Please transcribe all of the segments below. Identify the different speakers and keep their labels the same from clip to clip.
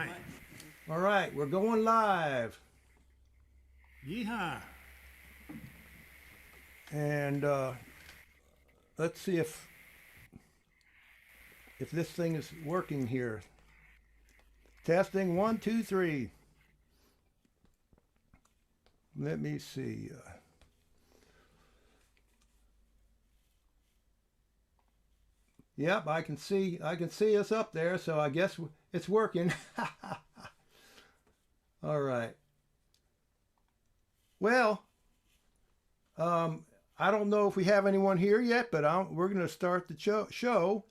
Speaker 1: right.
Speaker 2: All right, we're going live.
Speaker 1: Yeehaw.
Speaker 2: And let's see if this thing is working here. Testing 1, 2, 3. Let me see. Yep, I can see us up there, so I guess it's working. All right. Well, I don't know if we have anyone here yet, but we're going to start the show.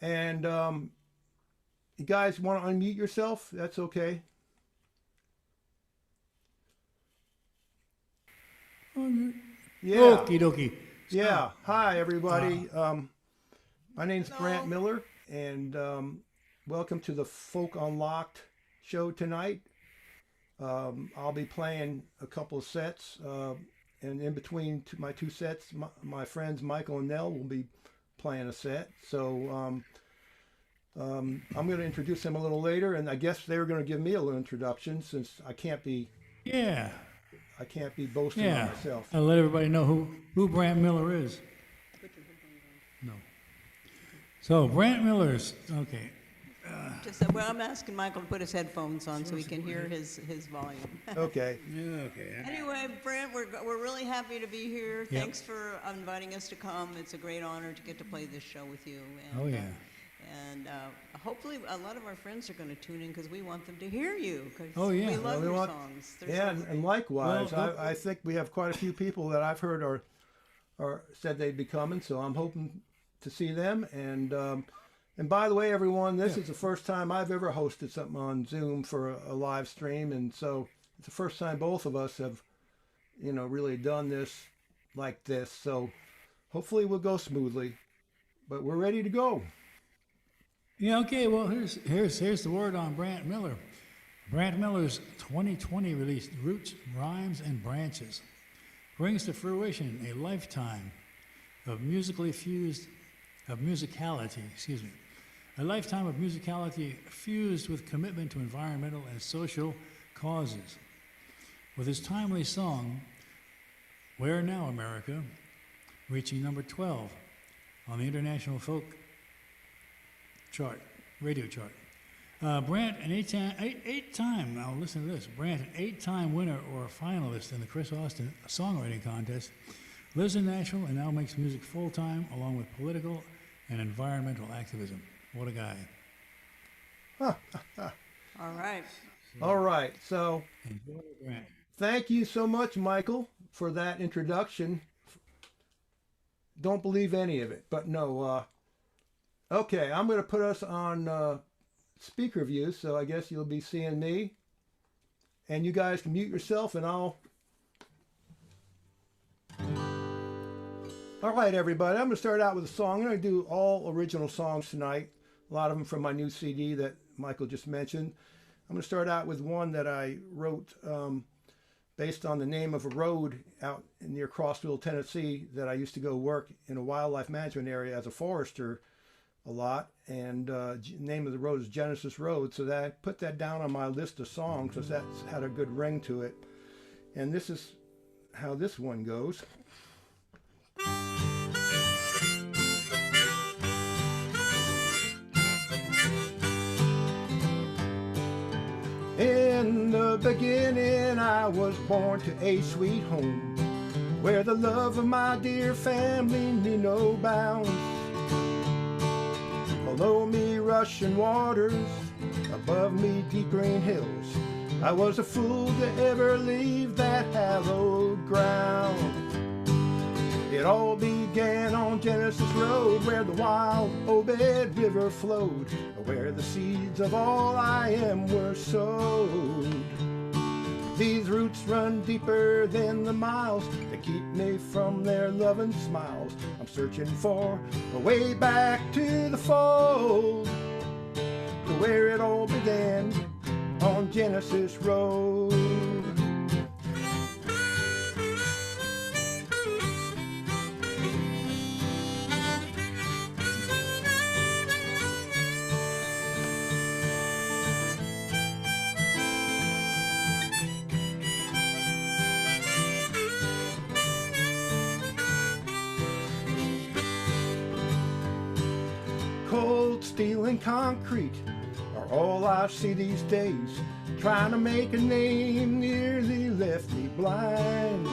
Speaker 2: And you guys want to unmute yourself? That's okay. Yeah.
Speaker 1: Okie dokie.
Speaker 2: Yeah. Hi, everybody. My name's Brant Miller, and welcome to the Folk Unlocked show tonight. I'll be playing a couple of sets, and in between my two sets, my friends Michael and Nell will be playing a set. So I'm going to introduce them a little later, and I guess they're going to give me a little introduction since I can't be boasting on myself.
Speaker 1: I'll let everybody know who Brant Miller is. No. So Brant Miller's okay.
Speaker 3: I'm asking Michael to put his headphones on so he can hear his volume.
Speaker 2: Okay.
Speaker 1: Okay.
Speaker 3: Anyway, Brant, we're really happy to be here.
Speaker 1: Yep.
Speaker 3: Thanks for inviting us to come. It's a great honor to get to play this show with you. And,
Speaker 1: Oh yeah.
Speaker 3: And hopefully a lot of our friends are going to tune in because we want them to hear you.
Speaker 1: Oh, yeah.
Speaker 3: We love
Speaker 2: Well,
Speaker 3: your songs.
Speaker 2: Yeah, and likewise,
Speaker 1: Well,
Speaker 2: I think we have quite a few people that I've heard or said they'd be coming, so I'm hoping to see them. And by the way, everyone, this is the first time I've ever hosted something on Zoom for a live stream, and so it's the first time both of us have, really done this like this. So hopefully we'll go smoothly, but we're ready to go.
Speaker 1: Yeah. Okay. Well, here's the word on Brant Miller. Brant Miller's 2020 release, Roots, Rhymes, and Branches, brings to fruition a lifetime of musicality, a lifetime of musicality fused with commitment to environmental and social causes. With his timely song, Where Now, America, reaching number 12 on the International Folk chart, radio chart. Brant, an eight-time, now listen to this, Brant, an 8-time winner or a finalist in the Chris Austin Songwriting Contest, lives in Nashville and now makes music full-time along with political and environmental activism. What a guy.
Speaker 3: All right.
Speaker 2: All right, so
Speaker 1: Enjoy Brant.
Speaker 2: thank you so much, Michael, for that introduction. Don't believe any of it, but no. Okay, I'm going to put us on speaker view, so I guess you'll be seeing me. And you guys can mute yourself, and I'll... All right, everybody, I'm going to start out with a song. I'm going to do all original songs tonight, a lot of them from my new CD that Michael just mentioned. I'm going to start out with one that I wrote based on the name of a road out near Crossville, Tennessee, that I used to go work in a wildlife management area as a forester a lot. And the name of the road is Genesis Road. So that I put that down on my list of songs because that's had a good ring to it. And this is how this one goes. In the beginning, I was born to a sweet home, where the love of my dear family knew no bounds. Below me rushing waters, above me deep green hills. I was a fool to ever leave that hallowed ground. It all began on Genesis Road, where the wild Obed River flowed, where the seeds of all I am were sowed. These roots run deeper than the miles that keep me from their loving smiles. I'm searching for a way back to the fold, to where it all began on Genesis Road. built steel and concrete are all I see these days. Trying to make a name nearly left me blind.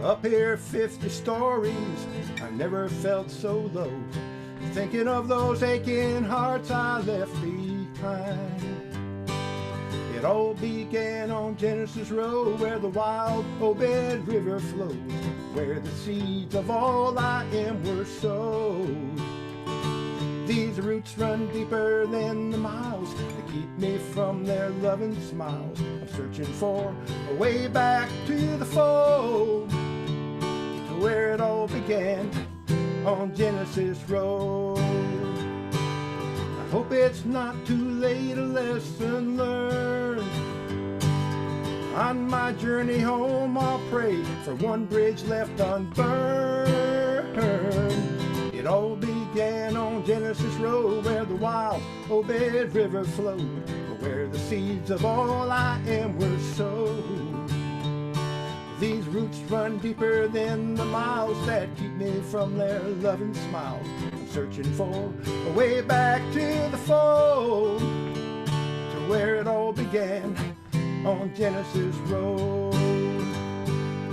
Speaker 2: Up here 50 stories, I never felt so low, thinking of those aching hearts I left behind. It all began on Genesis Road, where the wild Obed River flows, where the seeds of all I am were sowed. These roots run deeper than the miles that keep me from their loving smiles. I'm searching for a way back to the fold, to where it all began on Genesis Road. I hope it's not too late, a lesson learned. On my journey home, I'll pray for one bridge left unburned. It all began on Genesis Road, where the wild Obed River flowed, where the seeds of all I am were sowed. These roots run deeper than the miles that keep me from their loving smiles. I'm searching for a way back to the fold, to where it all began on Genesis Road.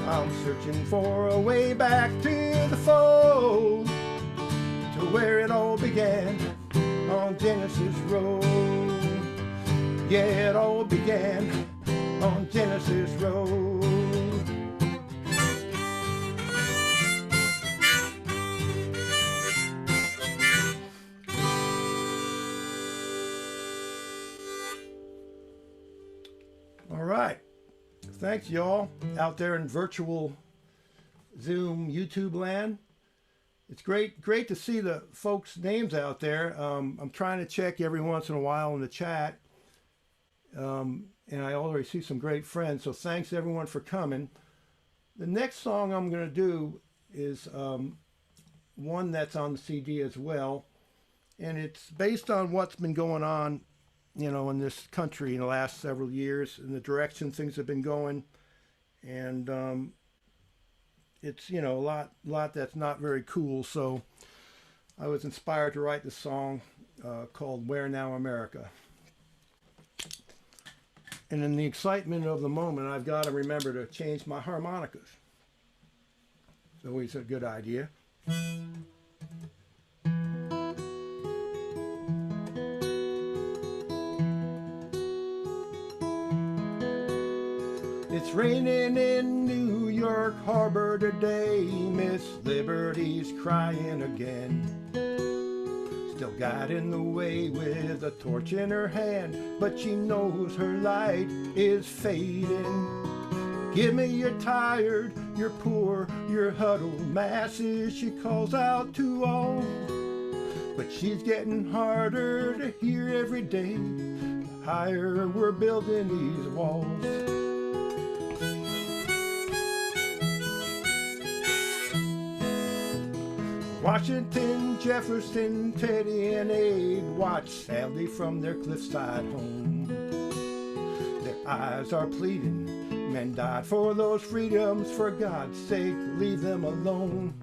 Speaker 2: I'm searching for a way back to the fold, to where it all began on Genesis Road. Yeah, it all began on Genesis Road. All right. Thanks, y'all, out there in virtual Zoom YouTube land. It's great to see the folks' names out there. I'm trying to check every once in a while in the chat, and I already see some great friends, so thanks everyone for coming. The next song I'm going to do is one that's on the CD as well, and it's based on what's been going on, you know, in this country in the last several years, and the direction things have been going, and it's, you know, a lot that's not very cool. So I was inspired to write this song called Where Now America. And in the excitement of the moment, I've got to remember to change my harmonicas. It's always a good idea. It's raining in New York Harbor today. Miss Liberty's crying again. Still got in the way with a torch in her hand, but she knows her light is fading. Give me your tired, your poor, your huddled masses, she calls out to all. But she's getting harder to hear every day, the higher we're building these walls. Washington, Jefferson, Teddy, and Abe watch sadly from their cliffside home. Their eyes are pleading, men died for those freedoms, for God's sake, leave them alone.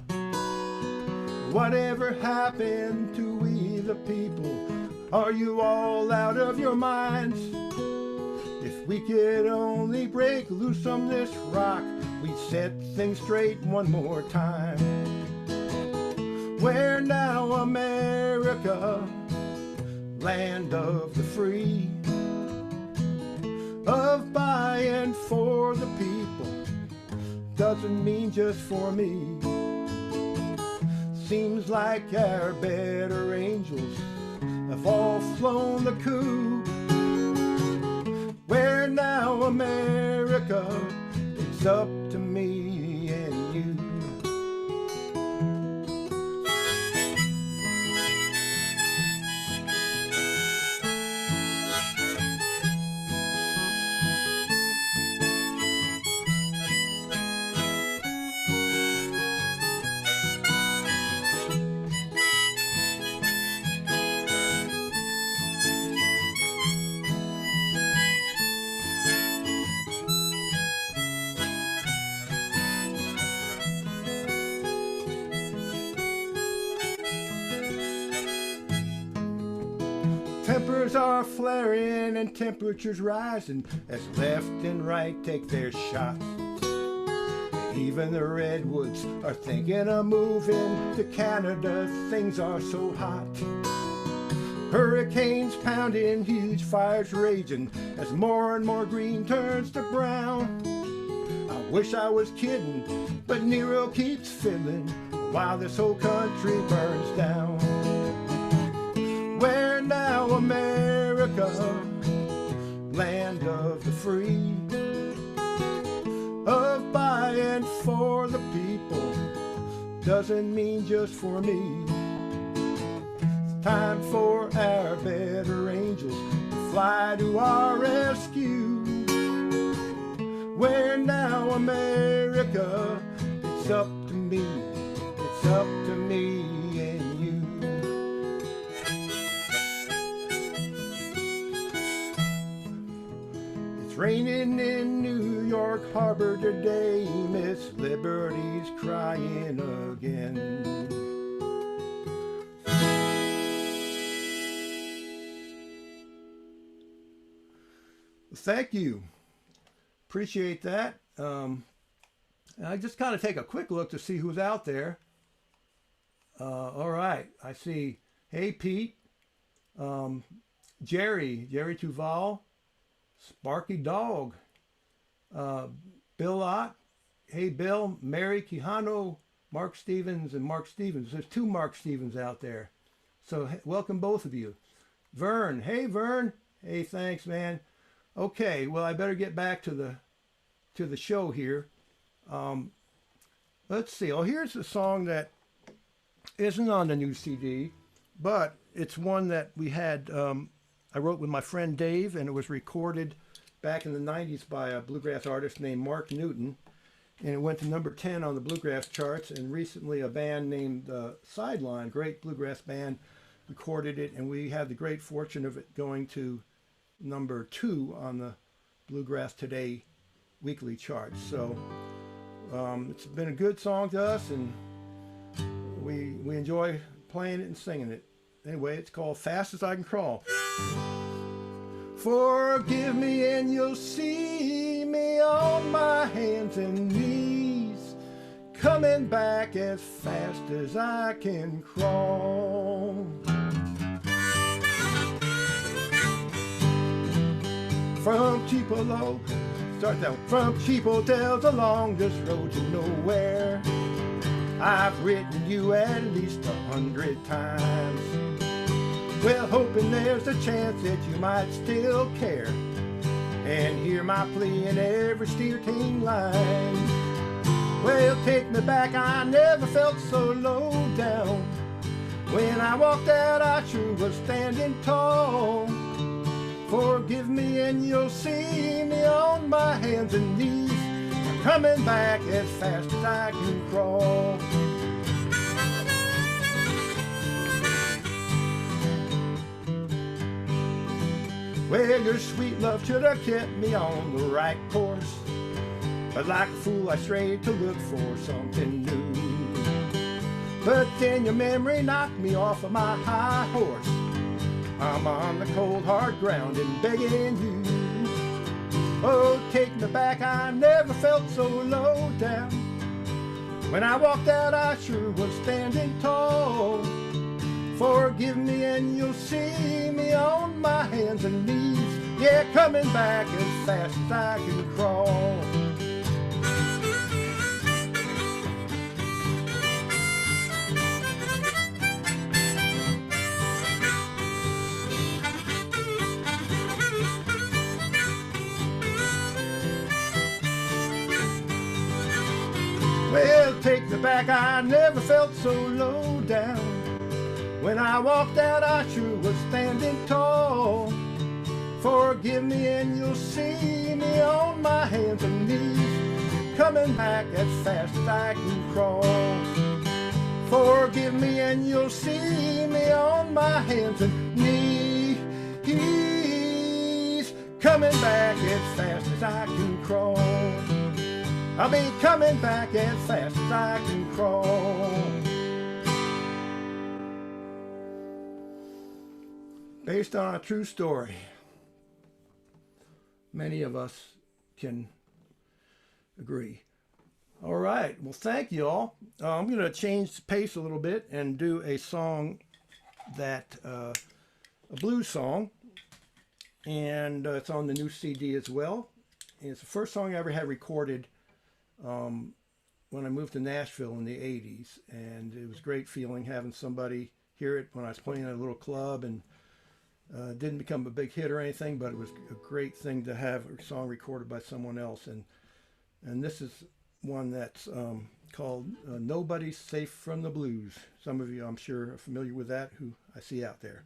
Speaker 2: Whatever happened to we the people? Are you all out of your minds? If we could only break loose from this rock, we'd set things straight one more time. Where now, America, land of the free, of by and for the people, doesn't mean just for me. Seems like our better angels have all flown the coop. Where now, America, it's up to me and you. Tempers are flaring and temperatures rising as left and right take their shots. Even the redwoods are thinking of moving to Canada. Things are so hot. Hurricanes pounding, huge fires raging as more and more green turns to brown. I wish I was kidding, but Nero keeps fiddling while this whole country burns down. Where now, America, land of the free, of by and for the people, doesn't mean just for me. It's time for our better angels to fly to our rescue. Where now, America, it's up to me, it's up to me and you. It's raining in New York Harbor today, Miss Liberty's crying again. Thank you. Appreciate that. I just kind of take a quick look to see who's out there. All right, I see. Hey, Pete. Jerry Tuval. Sparky Dog. Bill Ott. Hey, Bill. Mary Quijano. Mark Stevens and Mark Stevens. There's two Mark Stevens out there. So welcome both of you. Vern. Hey, Vern. Hey, thanks, man. Okay, well, I better get back to the show here. Let's see. Oh, here's a song that isn't on the new CD, but it's one that we had. I wrote with my friend Dave, and it was recorded back in the 90s by a bluegrass artist named Mark Newton, and it went to number 10 on the bluegrass charts. And recently, a band named Sideline, great bluegrass band, recorded it, and we had the great fortune of it going to number 2 on the Bluegrass Today weekly charts. So it's been a good song to us, and we enjoy playing it and singing it. Anyway, it's called Fast as I Can Crawl. Forgive me and you'll see me on my hands and knees, coming back as fast as I can crawl. From Chipolo, start that one. From Chipotle along this road to nowhere, I've written you at least 100 times. Well, hoping there's a chance that you might still care and hear my plea in every steer team line. Well, take me back, I never felt so low down. When I walked out, I sure was standing tall. Forgive me and you'll see me on my hands and knees, I'm coming back as fast as I can crawl. Well, your sweet love should have kept me on the right course, but like a fool I strayed to look for something new. But then your memory knocked me off of my high horse. I'm on the cold hard ground and begging you. Oh, take me back, I never felt so low down. When I walked out, I sure was standing tall. Forgive me and you'll see me on my hands and knees, yeah, coming back as fast as I can crawl. Well, take me back, I never felt so low down. When I walked out, I sure was standing tall. Forgive me and you'll see me on my hands and knees, coming back as fast as I can crawl. Forgive me and you'll see me on my hands and knees, coming back as fast as I can crawl. I'll be coming back as fast as I can crawl. based on a true story. Many of us can agree. All right. Well, thank you all. I'm going to change the pace a little bit and do a song that, a blues song. And it's on the new CD as well. And it's the first song I ever had recorded when I moved to Nashville in the 80s. And it was a great feeling having somebody hear it when I was playing at a little club. And didn't become a big hit or anything, but it was a great thing to have a song recorded by someone else. And this is one that's called Nobody's Safe from the Blues. Some of you, I'm sure, are familiar with that, who I see out there.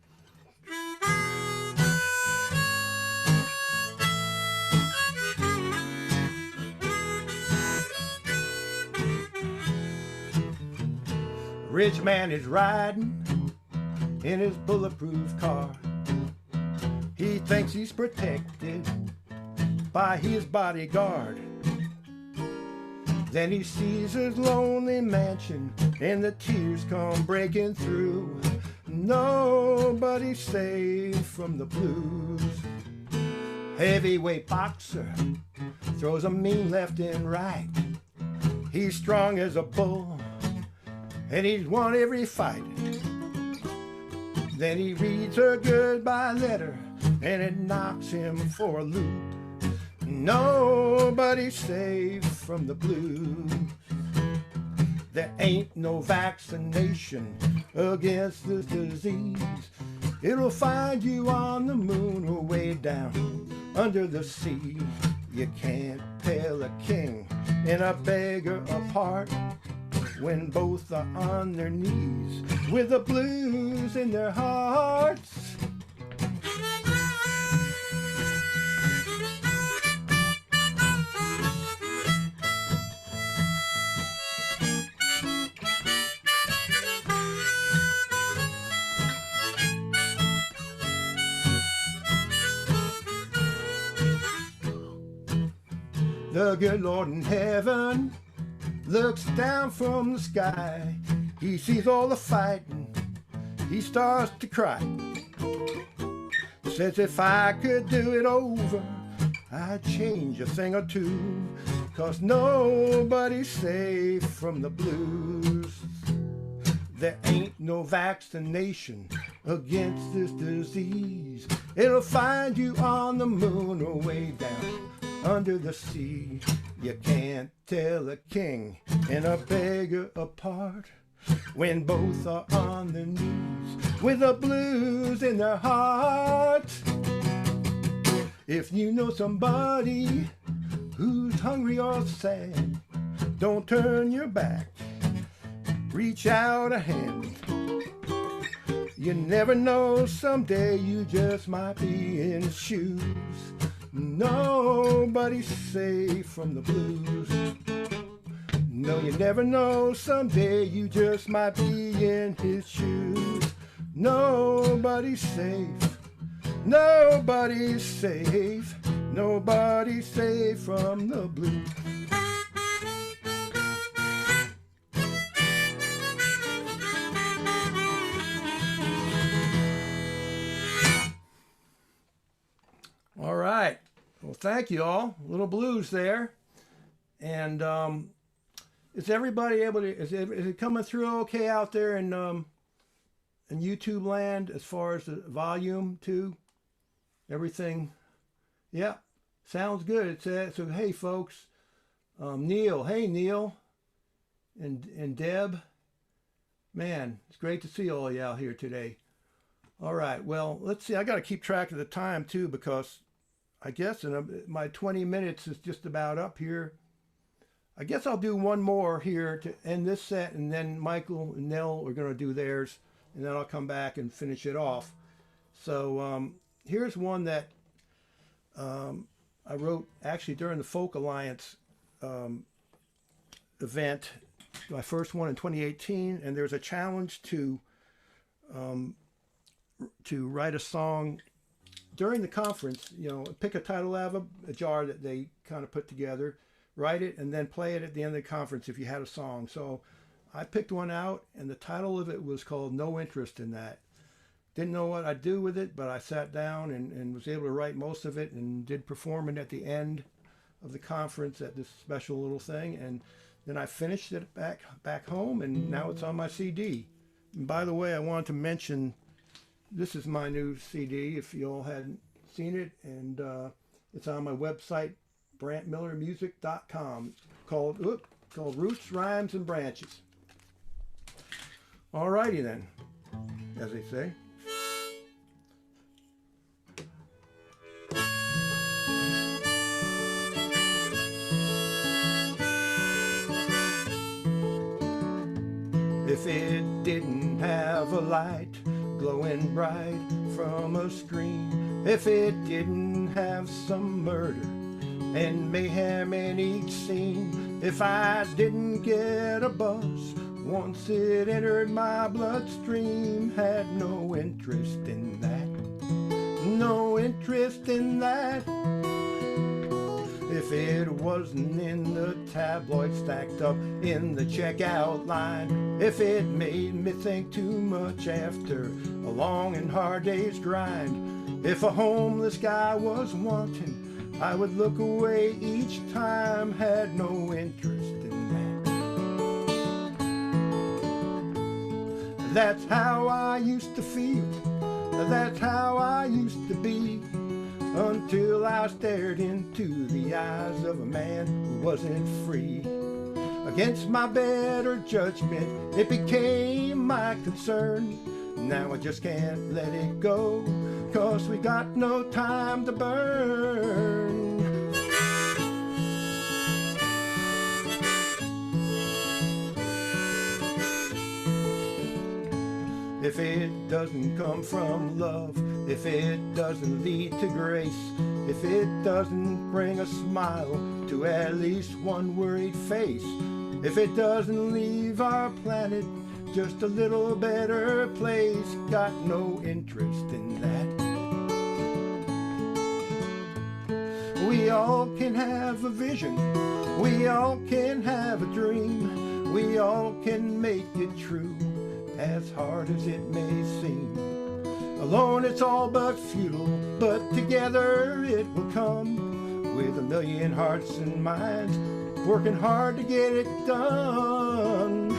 Speaker 2: A rich man is riding in his bulletproof car. He thinks he's protected by his bodyguard. Then he sees his lonely mansion and the tears come breaking through. Nobody's safe from the blues. Heavyweight boxer throws a mean left and right. He's strong as a bull and he's won every fight. Then he reads her goodbye letter and it knocks him for a loop. Nobody's safe from the blues. There ain't no vaccination against this disease. It'll find you on the moon or way down under the sea. You can't tell a king and a beggar apart when both are on their knees with the blues in their hearts. The good Lord in heaven looks down from the sky. He sees all the fighting. He starts to cry. Says if I could do it over, I'd change a thing or two. 'Cause nobody's safe from the blues. There ain't no vaccination against this disease. It'll find you on the moon or way down under the sea. You can't tell a king and a beggar apart when both are on their knees with the blues in their hearts. If you know somebody who's hungry or sad, don't turn your back. Reach out a hand. You never know, someday you just might be in his shoes. Nobody's safe from the blues. No, you never know, someday you just might be in his shoes. Nobody's safe. Nobody's safe. Nobody's safe from the blues. All right. Well, thank you all. A little blues there. And is everybody able to, is it coming through okay out there in YouTube land as far as the volume too? Everything? Yeah. Sounds good. It says, so hey folks, Neil, hey Neil, and Deb, man, it's great to see all you out here today. All right, well, let's see. I got to keep track of the time too, because I guess my 20 minutes is just about up here. I guess I'll do one more here to end this set, and then Michael and Nell are going to do theirs, and then I'll come back and finish it off. So here's one that I wrote actually during the Folk Alliance event, my first one in 2018, and there's a challenge to write a song during the conference. You know, pick a title out of a jar that they kind of put together, write it, and then play it at the end of the conference if you had a song. So I picked one out, and the title of it was called No Interest in That. didn't know what I'd do with it, but I sat down and was able to write most of it and did perform it at the end of the conference at this special little thing. And then I finished it back home, and now it's on my CD. And by the way, I wanted to mention this is my new CD if you all hadn't seen it, and it's on my website, brantmillermusic.com, called Roots, Rhymes, and Branches. Alrighty then, as they say. If it didn't have a light glowing bright from a screen, if it didn't have some murder and mayhem in each scene, if I didn't get a buzz once it entered my bloodstream, had no interest in that, no interest in that. If it wasn't in the tabloid stacked up in the checkout line, if it made me think too much after a long and hard day's grind, if a homeless guy was wanting, I would look away each time, had no interest in that. That's how I used to feel, that's how I used to be, until I stared into the eyes of a man who wasn't free. Against my better judgment, it became my concern. Now I just can't let it go, 'cause we got no time to burn. If it doesn't come from love, if it doesn't lead to grace, if it doesn't bring a smile to at least one worried face, if it doesn't leave our planet just a little better place, got no interest in that. We all can have a vision, we all can have a dream, we all can make it true, as hard as it may seem. Alone it's all but futile, but together it will come, with a million hearts and minds working hard to get it done.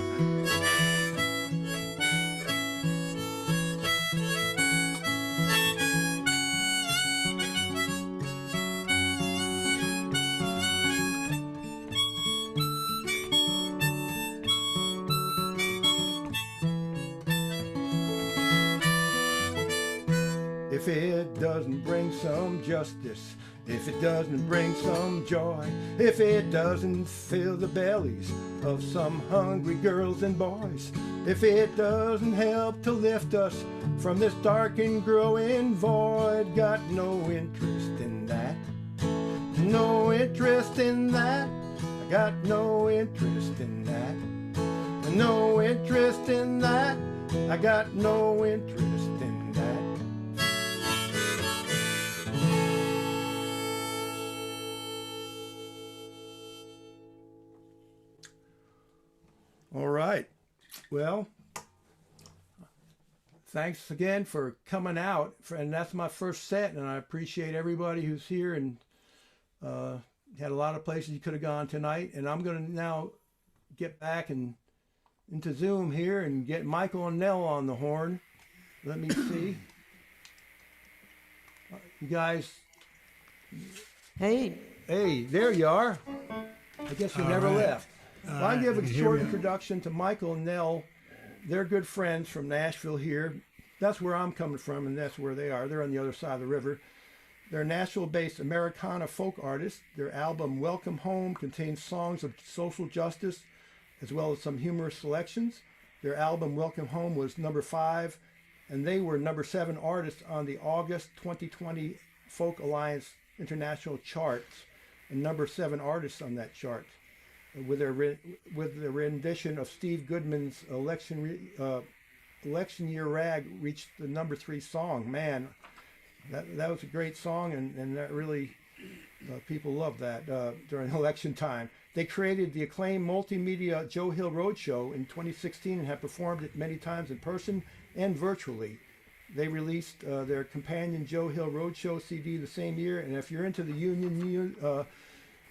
Speaker 2: If it doesn't bring some justice, if it doesn't bring some joy, if it doesn't fill the bellies of some hungry girls and boys, if it doesn't help to lift us from this dark and growing void, got no interest in that, no interest in that, I got no interest in that, no interest in that, I got no interest in that. All right. Well, thanks again for coming out. And that's my first set, and I appreciate everybody who's here, and had a lot of places you could have gone tonight. And I'm going to now get back and into Zoom here and get Michael and Nell on the horn. Let me see. You guys.
Speaker 3: Hey.
Speaker 2: Hey, there you are. I guess you never left. Well, I'll give a short introduction to Michael and Nell. They're good friends from Nashville here. That's where I'm coming from, and that's where they are. They're on the other side of the river. They're Nashville-based Americana folk artists. Their album, Welcome Home, contains songs of social justice, as well as some humorous selections. Their album, Welcome Home, was number 5, and they were number 7 artists on the August 2020 Folk Alliance International charts, and number 7 artists on that chart. With the rendition of Steve Goodman's election year rag, reached the number 3 song. Man, that was a great song, and that really people loved that during election time. They created the acclaimed multimedia Joe Hill Roadshow in 2016 and have performed it many times in person and virtually. They released their companion Joe Hill Roadshow CD the same year. And if you're into the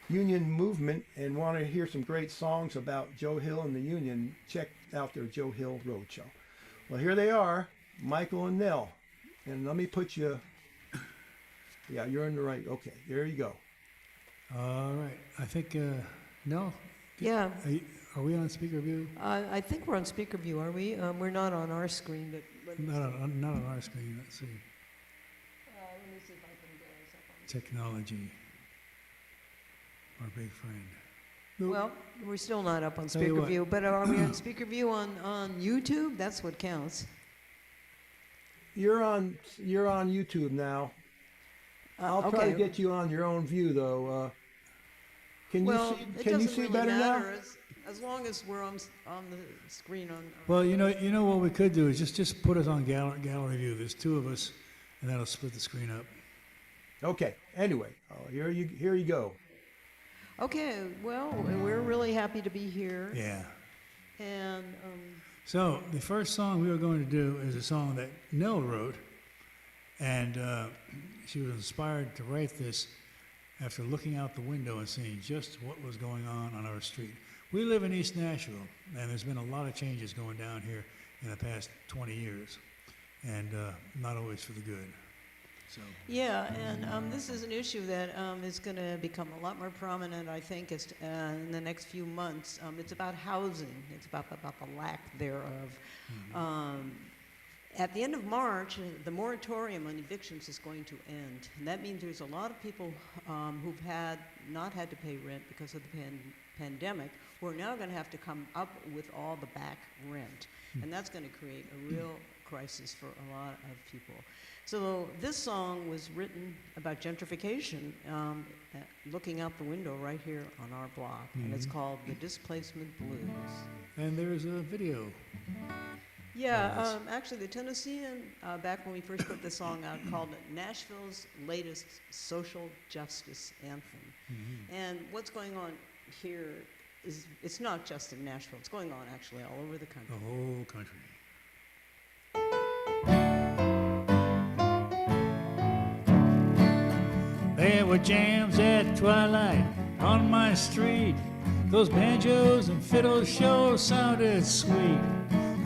Speaker 2: Union movement and want to hear some great songs about Joe Hill and the Union, check out their Joe Hill Roadshow. Well, here they are, Michael and Nell. And let me put you, yeah, you're in the right, okay, there you go.
Speaker 1: All right. I think, no?
Speaker 4: Yeah,
Speaker 1: Are we on speaker view?
Speaker 4: I think we're on speaker view, are we? We're not on our screen, but let me
Speaker 1: Not on our screen. Let's see.
Speaker 4: see if I can get us up on.
Speaker 1: Technology. Our big friend.
Speaker 4: Well, we're still not up on
Speaker 1: Tell you
Speaker 4: speaker
Speaker 1: what.
Speaker 4: view, but are we on speaker view on YouTube? That's what counts.
Speaker 2: You're on YouTube now. I'll try to get you on your own view though. Can
Speaker 4: Well,
Speaker 2: you
Speaker 4: it
Speaker 2: see? Can you
Speaker 4: doesn't
Speaker 2: see
Speaker 4: really
Speaker 2: better
Speaker 4: matter
Speaker 2: now?
Speaker 4: as long as we're on the screen on.
Speaker 1: Well, you know what we could do is just put us on gallery view. There's two of us, and that'll split the screen up.
Speaker 2: Okay. Anyway, here you go.
Speaker 4: Okay, well, we're really happy to be here.
Speaker 1: Yeah.
Speaker 4: And
Speaker 1: So the first song we were going to do is a song that Nell wrote, and she was inspired to write this after looking out the window and seeing just what was going on our street. We live in East Nashville, and there's been a lot of changes going down here in the past 20 years, and not always for the good. So.
Speaker 4: yeah, and this is an issue that is going to become a lot more prominent, I think, in the next few months. It's about housing. It's about the lack thereof.
Speaker 1: Mm-hmm.
Speaker 4: At the end of March, the moratorium on evictions is going to end. And that means there's a lot of people who've not had to pay rent because of the pandemic who are now going to have to come up with all the back rent. And that's going to create a real crisis for a lot of people. So this song was written about gentrification, looking out the window right here on our block. And it's called The Displacement Blues.
Speaker 1: And there's a video.
Speaker 4: Yeah, actually, the Tennessean, back when we first put the song out, called it Nashville's latest social justice anthem. And what's going on here is, it's not just in Nashville, it's going on actually all over the country.
Speaker 1: The whole country. There were jams at twilight on my street. Those banjos and fiddles sure sounded sweet.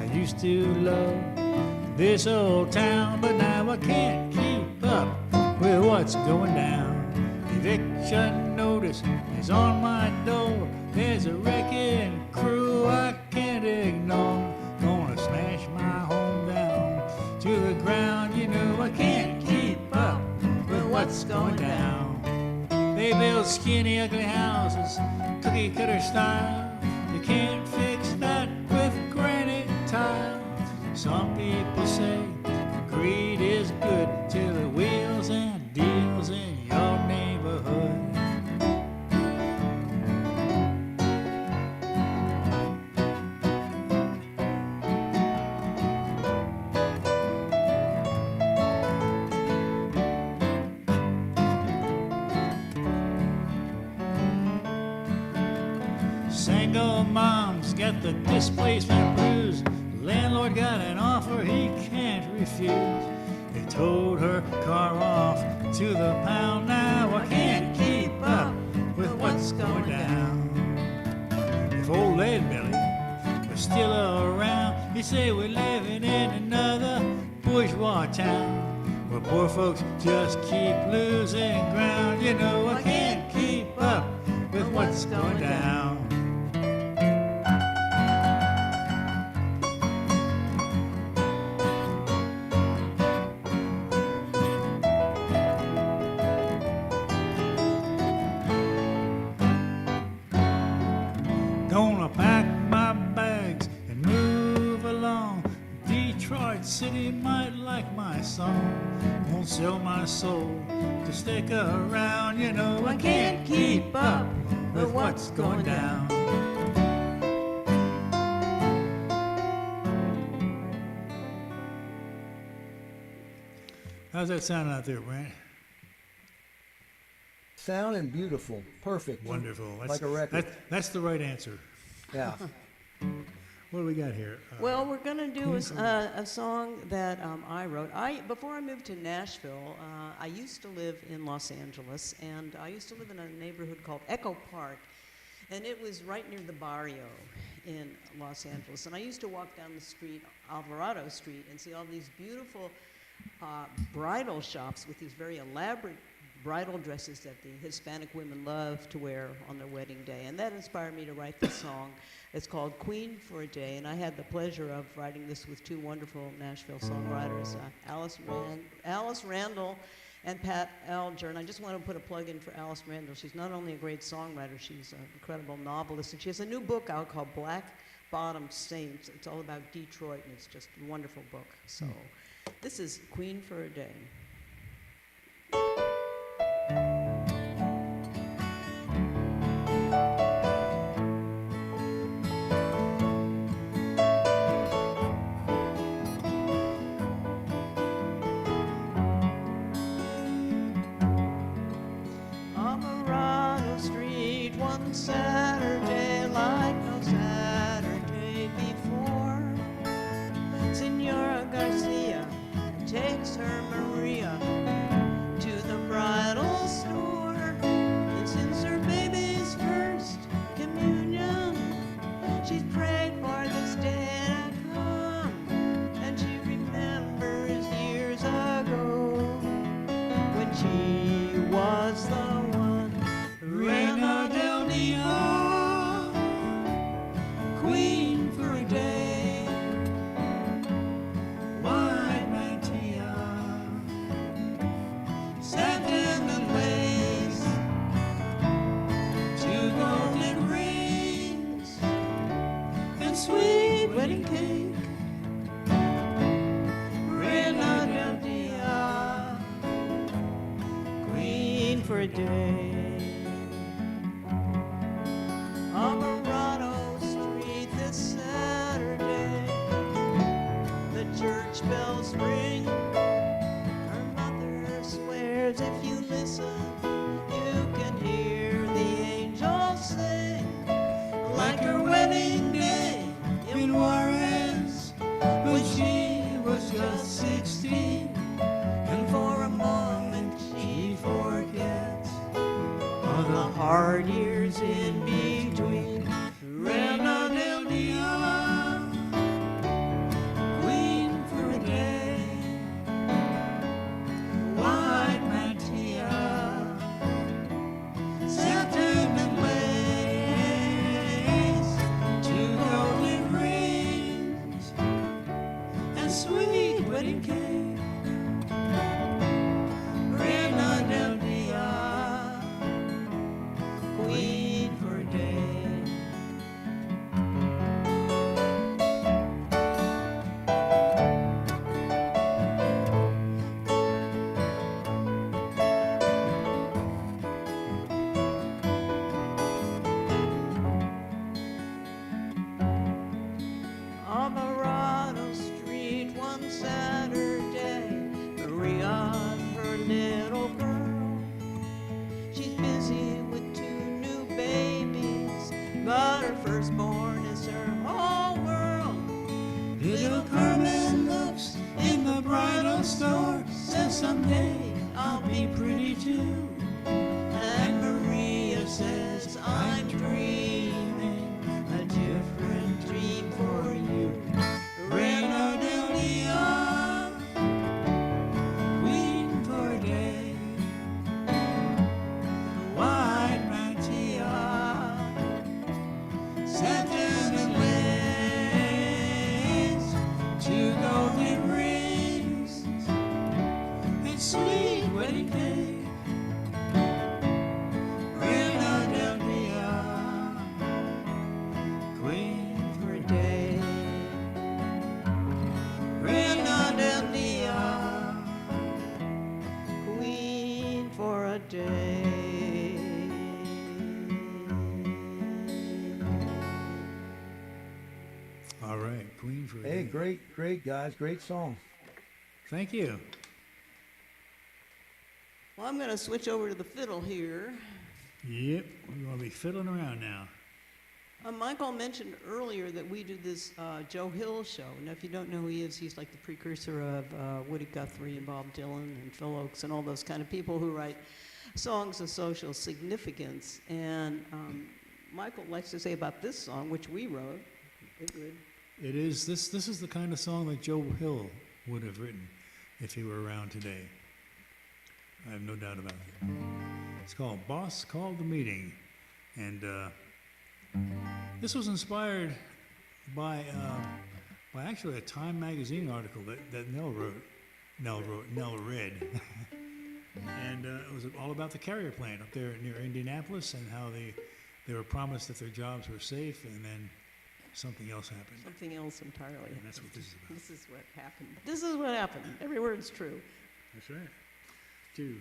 Speaker 1: I used to love this old town, but now I can't keep up with what's going down. Eviction notice is on my door. There's a wrecking crew I can't ignore. Gonna smash my home down to the ground. You know I can't keep up with what's going down. They build skinny, ugly houses, cookie cutter style. You can't fix that with granite tile. Some people say greed is good till it wheels and deals in your neighborhood. Single moms get the displacement blues. Landlord got an offer he can't refuse. They towed her car off to the pound. Now I can't keep up with what's going down. If old Lead Belly was still around, he'd say we're living in another bourgeois town where poor folks just keep losing ground. You know I can't keep up with what's going down. Gonna pack my bags and move along. Detroit City might like my song. Won't sell my soul to stick around. You know I can't keep up with what's going down. How's that sound out there, Brant?
Speaker 2: Sounding beautiful, perfect,
Speaker 1: Wonderful.
Speaker 2: like a record.
Speaker 1: That's the right answer.
Speaker 2: Yeah.
Speaker 1: What do we got here?
Speaker 4: Well, we're going to do
Speaker 1: Queen for a
Speaker 4: a song that I wrote. Before I moved to Nashville, I used to live in Los Angeles, and I used to live in a neighborhood called Echo Park, and it was right near the barrio in Los Angeles. And I used to walk down the street, Alvarado Street, and see all these beautiful bridal shops with these very elaborate bridal dresses that the Hispanic women love to wear on their wedding day. And that inspired me to write this song. It's called Queen for a Day, and I had the pleasure of writing this with two wonderful Nashville songwriters, Alice Randall and Pat Alger. And I just want to put a plug in for Alice Randall. She's not only a great songwriter, she's an incredible novelist, and she has a new book out called Black Bottom Saints. It's all about Detroit, and it's just a wonderful book. So this is Queen for a Day. Saturday like no Saturday before. Senora Garcia takes her Maria to the bridal store. And since her baby's first communion, she's prayed for this day to come. And she remembers years ago when she was the one who ran out. Queen for a day, white mantilla, satin and lace, 2 golden rings, and sweet wedding cake. Reina del Dia, queen for a day. Alvarado Street this Saturday, the church bells ring. Her mother swears if you listen, you can hear the angels sing. Like her wedding day in Juarez, when she was just 16, and for a moment she forgets all the hard years in between. Reina del Dia, queen for a day, white mantilla, satin and lace, 2 golden rings, and sweet wedding cake. Reina del Dia, queen for a day. Alvarado Street one Saturday, Maria, her little girl, she's busy with 2 new babies, but her firstborn is her whole world. Little Carmen looks in the bridal store, says someday I'll be pretty too. And Maria says I'm dreaming a different dream for you. Reina del Dia, queen for a day, white mantilla, satin and lace, 2 golden rings, and sweet wedding cake. Reina del Dia, queen for a day. Reina del Dia, queen for a day.
Speaker 1: All right, Queen for a
Speaker 2: Hey,
Speaker 1: Day.
Speaker 2: great guys, great song.
Speaker 1: Thank you.
Speaker 4: Well, I'm going to switch over to the fiddle here.
Speaker 1: Yep, we're going to be fiddling around now.
Speaker 3: Michael mentioned earlier that we do this Joe Hill show. Now, if you don't know who he is, he's like the precursor of Woody Guthrie and Bob Dylan and Phil Oakes and all those kind of people who write songs of social significance. And Michael likes to say about this song, which we wrote.
Speaker 1: It is this is the kind of song that Joe Hill would have written if he were around today. I have no doubt about it. It's called Boss Called the Meeting. And this was inspired by actually a Time magazine article that Nell read. And it was all about the carrier plant up there near Indianapolis and how they were promised that their jobs were safe, and then something else happened.
Speaker 3: Something else entirely.
Speaker 1: And that's what this is about.
Speaker 3: This is what happened. This is what happened. Every word's true.
Speaker 1: That's right. Two,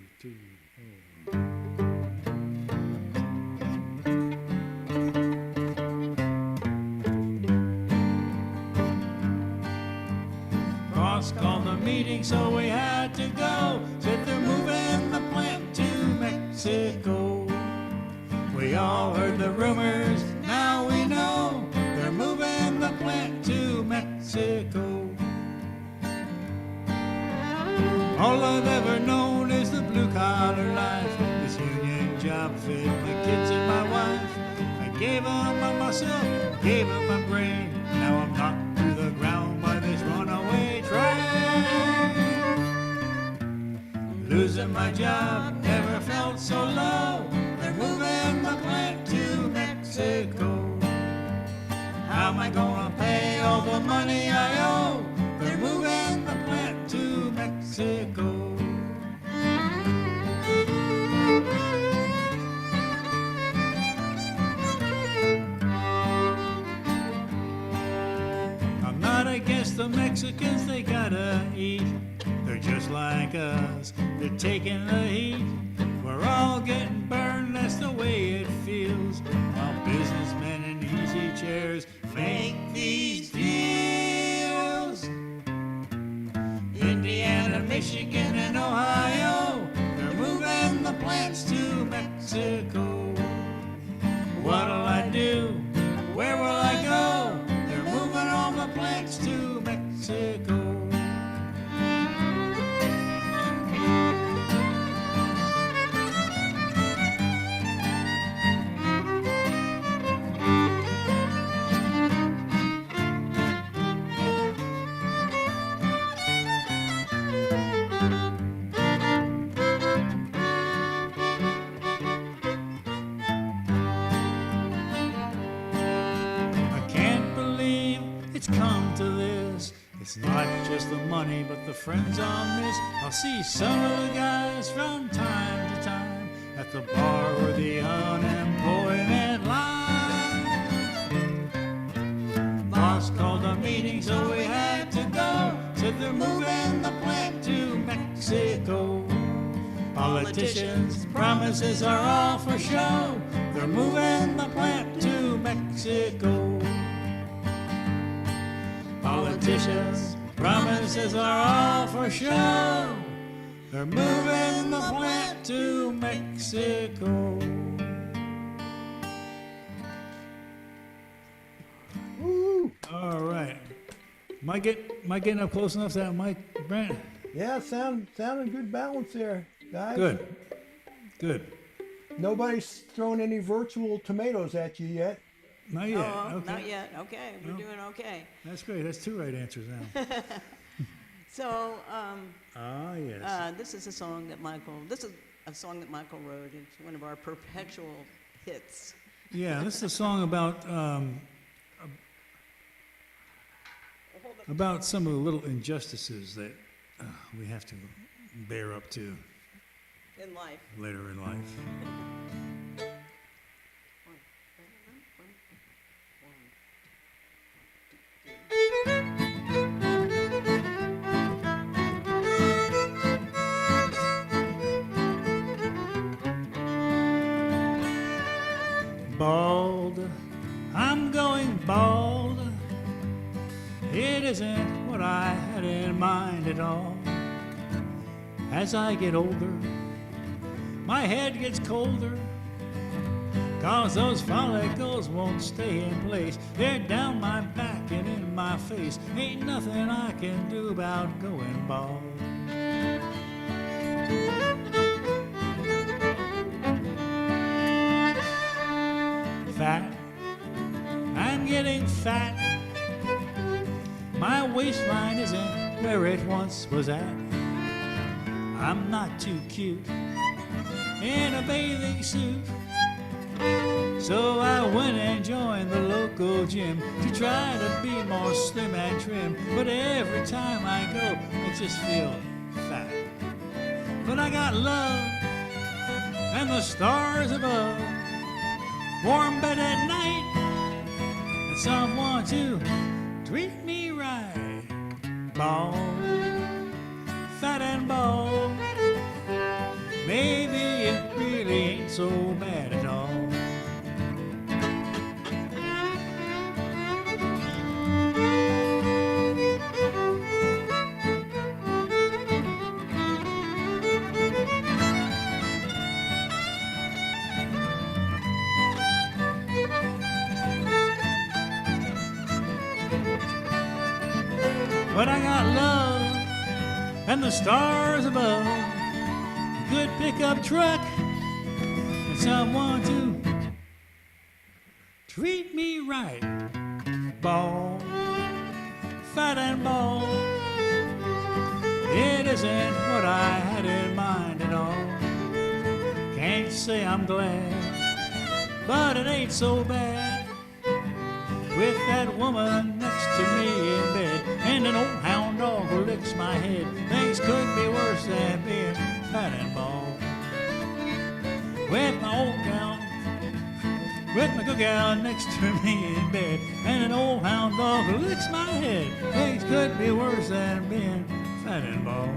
Speaker 1: Boss called the meeting, so we had to go. Said they're moving the plant to Mexico. We all heard the rumors, now we know they're moving the plant to Mexico. All I've ever known is the blue-collar life. This union job fed the kids and my wife. I gave them my muscle, gave them my brain. Now I'm knocked to the ground by this runaway train. Losing my job never felt so low. They're moving the plant to Mexico. How am I gonna pay all the money I owe? They're moving the plant to Mexico. I'm not against the Mexicans, they gotta eat. They're just like us, they're taking the heat. We're all getting burned, that's the way it feels. While businessmen in easy chairs make these deals. Indiana, Michigan, and Ohio, they're moving the plants to Mexico. What'll I do? Where will I go? They're moving all the plants to Mexico. It's not just the money, but the friends I'll miss. I'll see some of the guys from time to time at the bar or the unemployment line. Boss called a meeting, so we had to go. Said they're moving the plant to Mexico. Politicians' promises are all for show. They're moving the plant to Mexico. Politicians' promises are all for show. They're moving the plant to Mexico.
Speaker 2: Woo!
Speaker 1: All right. Am I getting up close enough to that mic, Brant?
Speaker 2: Yeah, sounding good balance there, guys.
Speaker 1: Good.
Speaker 2: Nobody's thrown any virtual tomatoes at you yet.
Speaker 1: Not yet.
Speaker 3: Oh,
Speaker 1: Okay.
Speaker 3: not yet. Okay, we're
Speaker 1: No.
Speaker 3: doing okay.
Speaker 1: That's great. That's two right answers now.
Speaker 3: So,
Speaker 1: Yes.
Speaker 3: this is a song that Michael wrote. It's one of our perpetual hits.
Speaker 1: Yeah, this is a song about some of the little injustices that we have to bear up to
Speaker 3: In life.
Speaker 1: later in life. Bald, I'm going bald. It isn't what I had in mind at all. As I get older, my head gets colder. 'cause those follicles won't stay in place. They're down my back and in my face. Ain't nothing I can do about going bald. Fat, I'm getting fat. My waistline isn't where it once was at. I'm not too cute in a bathing suit, so I went and joined the local gym to try to be more slim and trim. But every time I go, I just feel fat. But I got love and the stars above, warm bed at night, and someone to treat me right. Bald, fat and bald, maybe it really ain't so bad at all. But I got love and the stars above, a good pickup truck, and someone to treat me right. Bald, fat and bald, it isn't what I had in mind at all. Can't say I'm glad, but it ain't so bad, with that woman next to me in bed, and an old hound dog who licks my head. Things could be worse than being fat and bald. With my old gal, with my good gal next to me in bed, and an old hound dog who licks my head. Things could be worse than being fat and bald.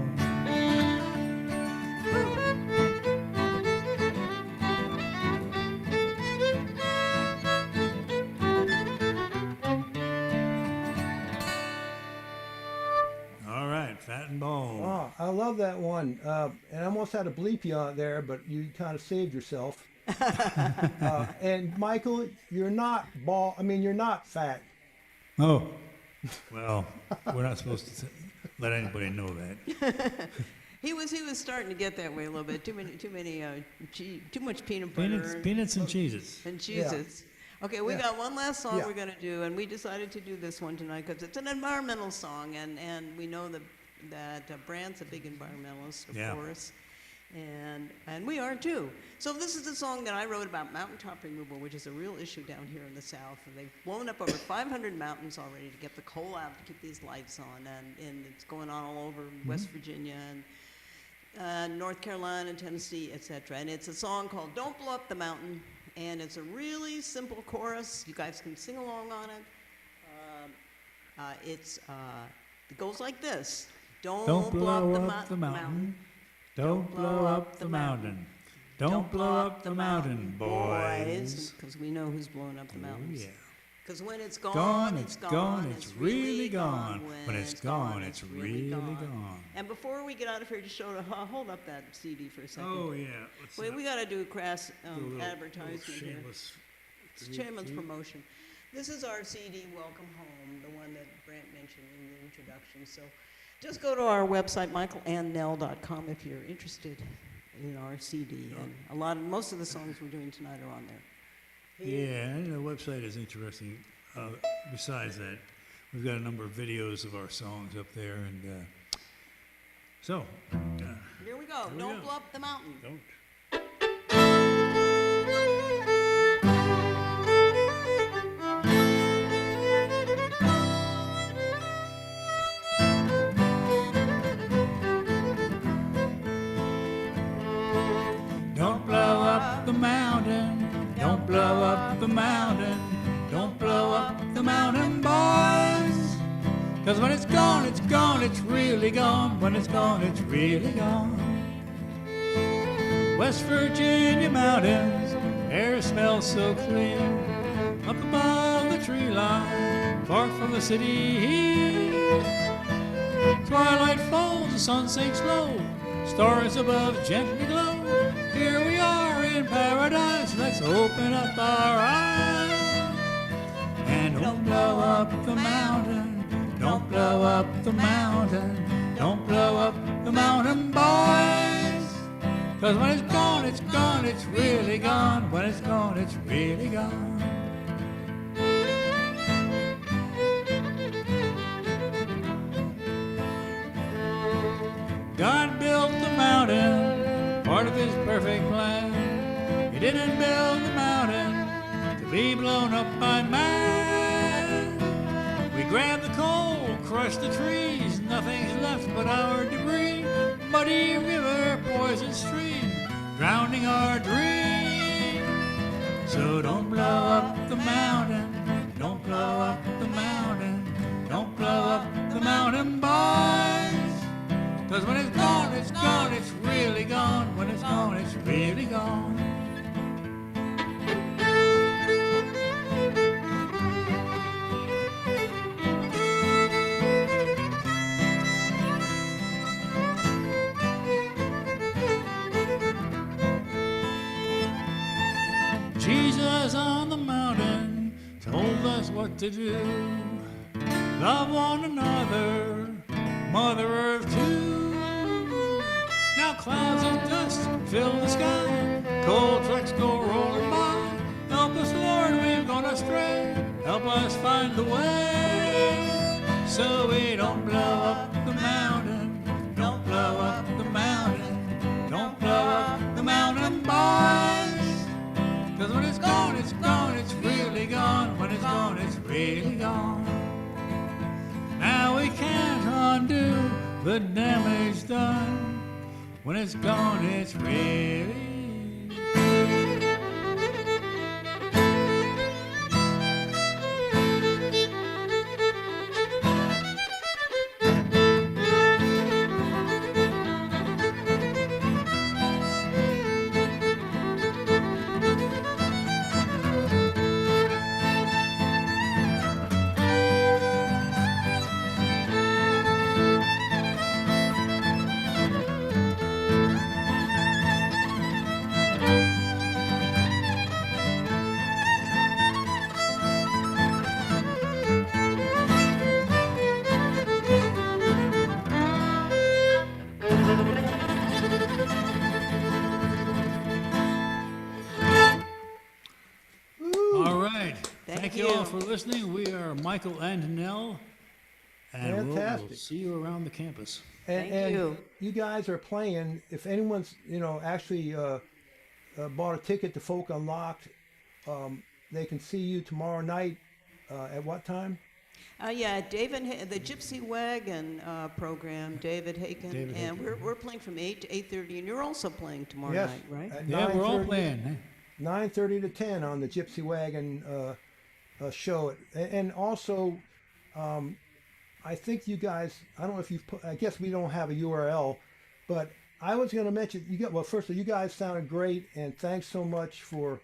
Speaker 1: Fat and bald.
Speaker 2: Oh, I love that one. And I almost had to bleep you on there, but you kind of saved yourself. And Michael, you're not bald. I mean, you're not fat.
Speaker 1: Oh, well, we're not supposed to let anybody know that.
Speaker 3: He was starting to get that way a little bit. Too much peanut butter.
Speaker 1: Peanuts and cheeses.
Speaker 3: And cheeses. Yeah. Okay, we got one last song we're going to do, and we decided to do this one tonight because it's an environmental song, and we know that Brant's a big environmentalist, of course, and we are too. So this is a song that I wrote about mountaintop removal, which is a real issue down here in the South. And they've blown up over 500 mountains already to get the coal out to keep these lights on, and it's going on all over West Virginia and North Carolina and Tennessee, etc. And it's a song called "Don't Blow Up the Mountain." And it's a really simple chorus. You guys can sing along on it. It goes like this. Don't blow up the mountain.
Speaker 1: Don't blow up the mountain. Don't blow up the mountain, boys.
Speaker 3: Because we know who's blowing up the mountains.
Speaker 1: Oh, yeah.
Speaker 3: Because when it's gone,
Speaker 1: it's gone, it's really gone. When it's gone, it's really gone.
Speaker 3: And before we get out of here, just hold up that CD for a second.
Speaker 1: Oh, yeah.
Speaker 3: We got to do a crass advertisement here. It's shameless promotion. This is our CD, Welcome Home, the one that Brant mentioned in the introduction. So just go to our website, michaelandnell.com, if you're interested in our CD. And most of the songs we're doing tonight are on there.
Speaker 1: Yeah, and the website is interesting. Besides that, we've got a number of videos of our songs up there, and
Speaker 3: here we go. Don't blow up the mountain.
Speaker 1: Don't. Don't blow up the mountain. Don't blow up the mountain. Don't blow up the mountain, boys. 'Cause when it's gone, it's gone, it's really gone. When it's gone, it's really gone. West Virginia mountains, air smells so clear. Up above the tree line, far from the city here. Twilight falls, the sun sinks low. Stars above gently glow. Here we are in paradise. Let's open up our eyes. And don't blow up the mountain. Don't blow up the mountain. Don't blow up the mountain, boys. 'Cause when it's gone, it's gone, it's really gone. When it's gone, it's really gone. God built the mountain, part of his perfect plan. He didn't build the mountain to be blown up by man. We grab the coal, crush the trees, nothing's left but our debris. Muddy river, poison stream, drowning our dream. So don't blow up the mountain, don't blow up the mountain, don't blow up the mountain, boys. 'Cause when it's gone, it's really gone. When it's gone, it's really gone. Jesus on the mountain told us what to do. Love one another, Mother Earth too. Now clouds of dust fill the sky, coal trucks go rolling by. Help us, Lord, we've gone astray. Help us find the way, so we don't blow up the mountain. Don't blow up the mountain. Don't blow up the mountain, boys. 'Cause when it's gone, it's really gone. When it's gone, it's really gone. Now we can't undo the damage done. When it's gone, it's really Thank you all for listening. We are Michael and Nell, and we'll
Speaker 2: Fantastic.
Speaker 1: see you around the campus.
Speaker 3: Thank you.
Speaker 2: You guys are playing. If anyone's actually bought a ticket to Folk Unlocked, they can see you tomorrow night. At what time?
Speaker 3: Yeah, the Gypsy Wagon program, David Haken, and we're playing from 8 to 8:30, and you're also playing tomorrow
Speaker 2: Yes.
Speaker 3: night, right?
Speaker 2: At
Speaker 1: Yeah, we're all
Speaker 2: 9:30
Speaker 1: playing.
Speaker 2: 9:30 to 10 on the Gypsy Wagon show. And also, I think you guys, I don't know if you've put, I guess we don't have a URL, but I was going to mention, first of all, you guys sounded great, and thanks so much for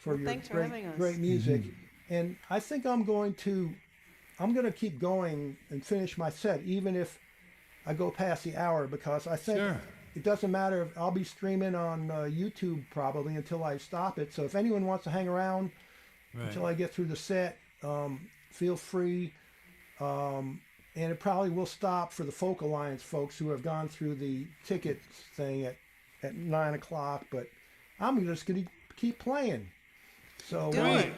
Speaker 2: your
Speaker 3: thanks for having us.
Speaker 2: great music. And I think I'm going to keep going and finish my set, even if I go past the hour, because I think
Speaker 1: Sure.
Speaker 2: it doesn't matter if I'll be streaming on YouTube probably until I stop it. So if anyone wants to hang around until I get through the set, feel free. And it probably will stop for the Folk Alliance folks who have gone through the ticket thing at 9 o'clock. But I'm just going to keep playing. So
Speaker 1: Good.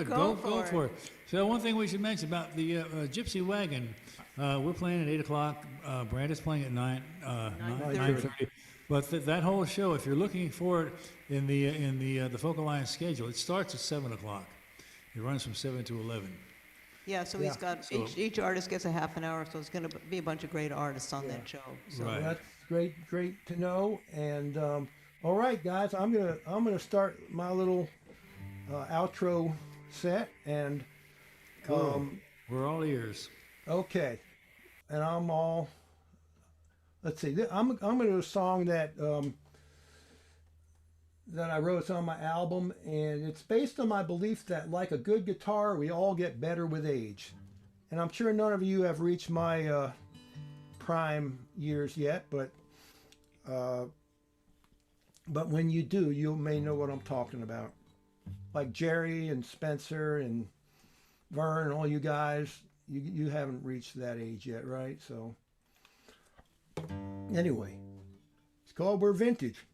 Speaker 3: Go
Speaker 1: Go for it. So one thing we should mention about the Gypsy Wagon, we're playing at 8 o'clock. Brant is playing at 9:30. But that whole show, if you're looking for it in the Folk Alliance schedule, it starts at 7 o'clock. It runs from 7 to 11.
Speaker 3: Yeah, so he's got each artist gets a half an hour, so it's going to be a bunch of great artists on that show. So.
Speaker 1: Right.
Speaker 2: that's great to know. And all right, guys, I'm gonna start my little outro set. And
Speaker 1: We're all ears.
Speaker 2: okay, and I'm all. Let's see. I'm gonna do a song that I wrote. It's on my album, and it's based on my belief that, like a good guitar, we all get better with age. And I'm sure none of you have reached my prime years yet, but but when you do, you may know what I'm talking about. Like Jerry and Spencer and Vern, all you guys, you haven't reached that age yet, right? So anyway, it's called We're Vintage.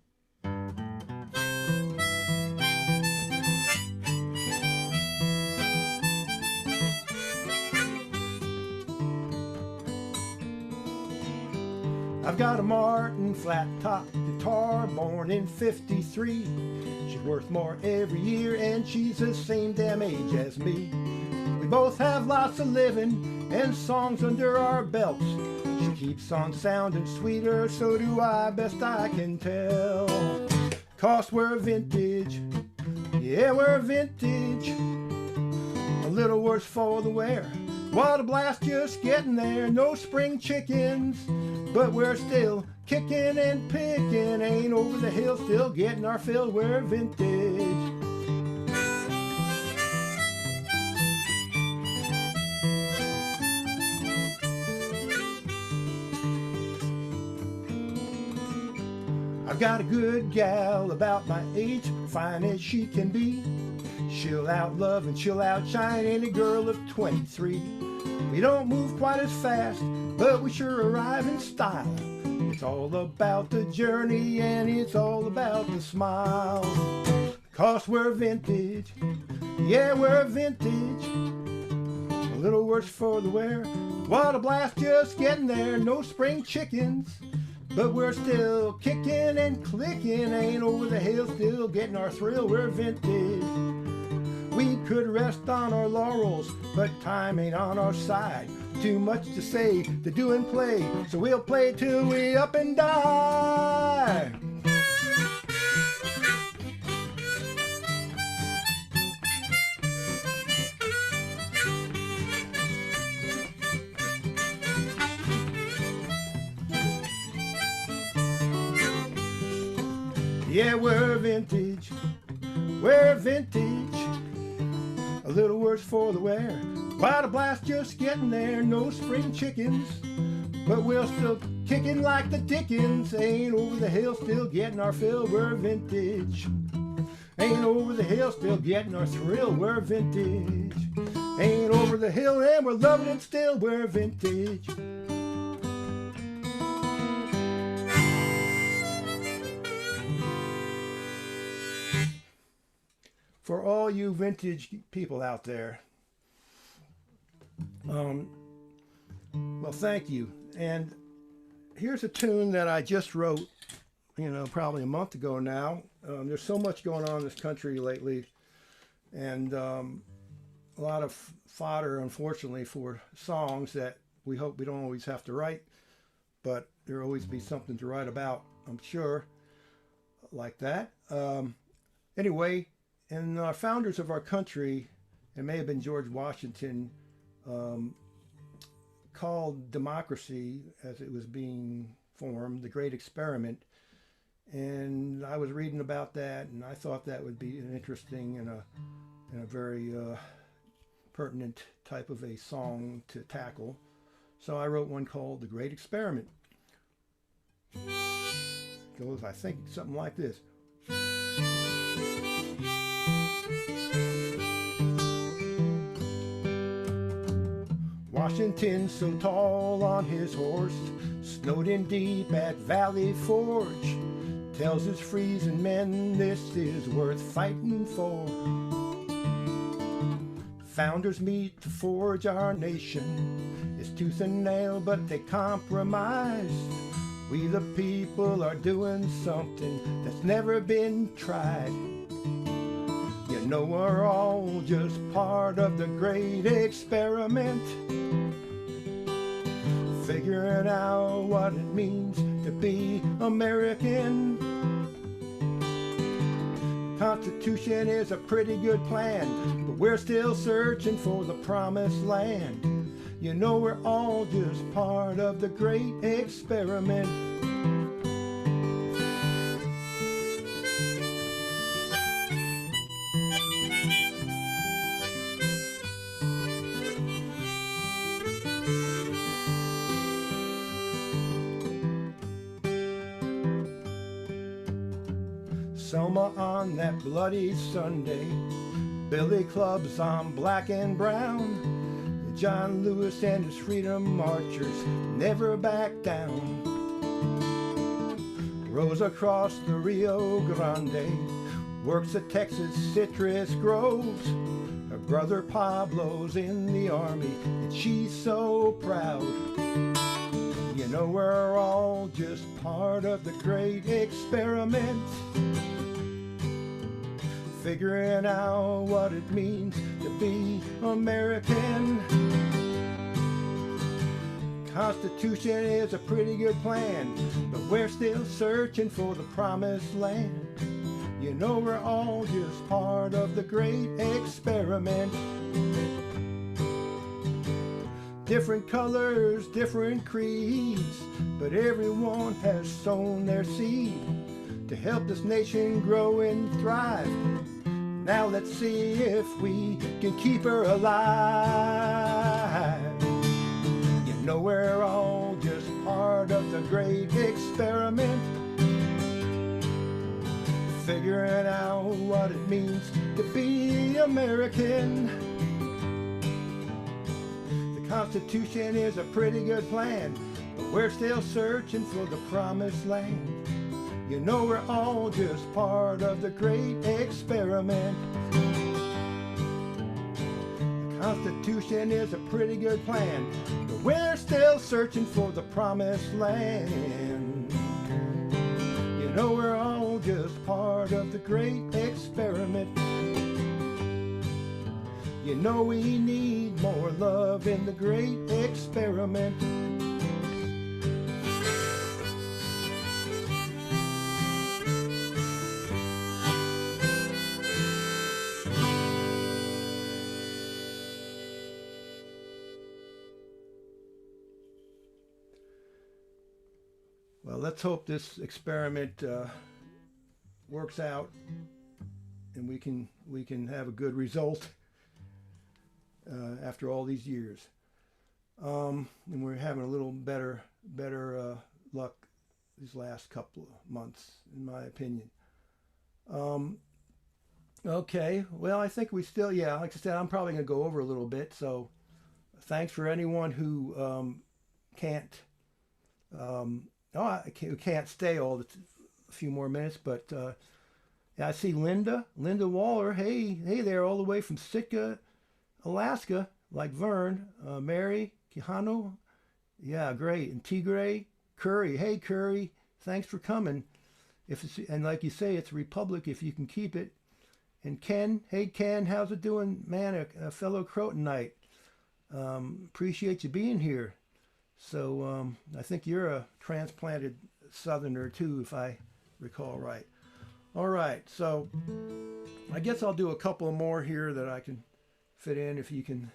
Speaker 2: I've got a Martin flat top guitar, born in '53. She's worth more every year, and she's the same damn age as me. We both have lots of living and songs under our belts. She keeps on sounding sweeter, so do I, best I can tell. 'Cause we're vintage, yeah, we're vintage. A little worse for the wear. What a blast just getting there, no spring chickens, but we're still kicking and picking. Ain't over the hill, still getting our fill, we're vintage. I've got a good gal about my age, fine as she can be. She'll outlove and she'll outshine any girl of 23. We don't move quite as fast, but we sure arrive in style. It's all about the journey and it's all about the smile. 'Cause we're vintage, yeah, we're vintage. A little worse for the wear. What a blast just getting there, no spring chickens, but we're still kicking and clicking. Ain't over the hill, still getting our thrill, we're vintage. We could rest on our laurels, but time ain't on our side. Too much to say, to do and play, so we'll play till we up and die. Yeah, we're vintage, we're vintage. A little worse for the wear. What a blast just getting there, no spring chickens, but we're still kicking like the Dickens. Ain't over the hill, still getting our fill, we're vintage. Ain't over the hill, still getting our thrill, we're vintage. Ain't over the hill and we're loving it still, we're vintage. For all you vintage people out there, well, thank you. And here's a tune that I just wrote, probably a month ago now. There's so much going on in this country lately, and a lot of fodder, unfortunately, for songs that we hope we don't always have to write, but there'll always be something to write about, I'm sure, like that. Anyway, and our founders of our country, it may have been George Washington, called democracy, as it was being formed, the great experiment. And I was reading about that, and I thought that would be an interesting and a very pertinent type of a song to tackle. So I wrote one called The Great Experiment. It goes, I think, something like this. Washington so tall on his horse, snowed in deep at Valley Forge, tells his freezing men this is worth fighting for. Founders meet to forge our nation, it's tooth and nail but they compromise. We the people are doing something that's never been tried. You know we're all just part of the great experiment, figuring out what it means to be American. Constitution is a pretty good plan, but we're still searching for the promised land. You know we're all just part of the great experiment. Selma on that bloody Sunday, billy clubs on black and brown. John Lewis and his freedom marchers never back down. Rosa across the Rio Grande works at Texas citrus groves. Her brother Pablo's in the army and she's so proud. You know, we're all just part of the great experiment, figuring out what it means to be American. Constitution is a pretty good plan, but we're still searching for the promised land. You know, we're all just part of the great experiment. Different colors, different creeds, but everyone has sown their seed to help this nation grow and thrive. Now let's see if we can keep her alive. You know, we're all just part of the great experiment, figuring out what it means to be American. The Constitution is a pretty good plan, but we're still searching for the promised land. You know, we're all just part of the great experiment. The Constitution is a pretty good plan, but we're still searching for the promised land. You know, we're all just part of the great experiment. You know, we need more love in the great experiment. Well, let's hope this experiment works out and we can have a good result after all these years. And we're having a little better luck these last couple of months, in my opinion. Okay, well, I think we still, like I said, I'm probably going to go over a little bit. So thanks for anyone who can't stay a few more minutes, but I see Linda Waller. Hey there, all the way from Sitka, Alaska, like Vern. Mary Quijano, yeah, great. And Tigray Curry, hey Curry, thanks for coming. And like you say, it's a republic if you can keep it. And Ken, hey Ken, how's it doing, man? A fellow Crotonite. Appreciate you being here. So I think you're a transplanted Southerner too, if I recall right. All right, so I guess I'll do a couple more here that I can fit in if you can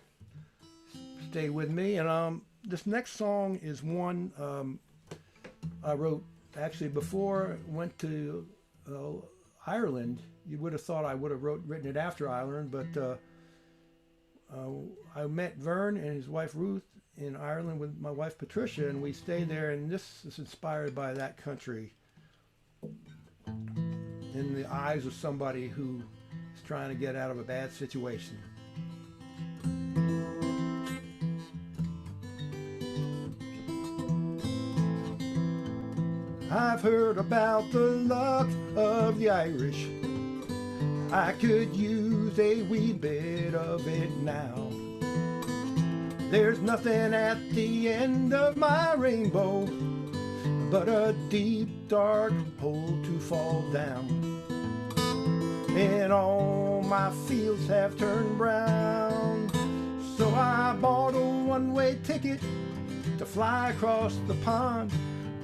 Speaker 2: stay with me. And this next song is one I wrote actually before I went to Ireland. You would have thought I would have written it after Ireland, but I met Vern and his wife Ruth in Ireland with my wife Patricia, and we stayed there, and this is inspired by that country in the eyes of somebody who is trying to get out of a bad situation. I've heard about the luck of the Irish. I could use a wee bit of it now. There's nothing at the end of my rainbow but a deep, dark hole to fall down. And all my fields have turned brown. So I bought a one-way ticket to fly across the pond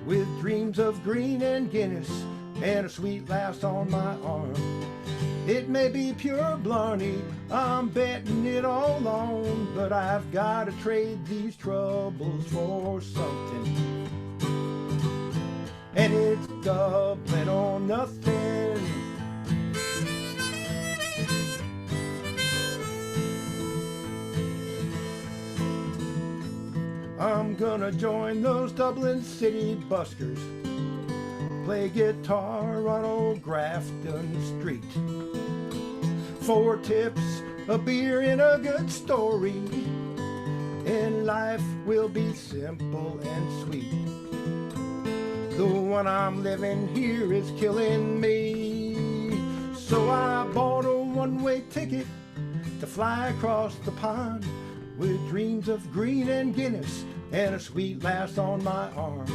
Speaker 2: with dreams of green and Guinness and a sweet lass on my arm. It may be pure blarney, I'm betting it all on, but I've got to trade these troubles for something. And it's Dublin or nothing. I'm gonna join those Dublin city buskers, play guitar on old Grafton Street. 4 tips, a beer, and a good story, and life will be simple and sweet. The one I'm living here is killing me. So I bought a one-way ticket to fly across the pond with dreams of green and Guinness and a sweet lass on my arm.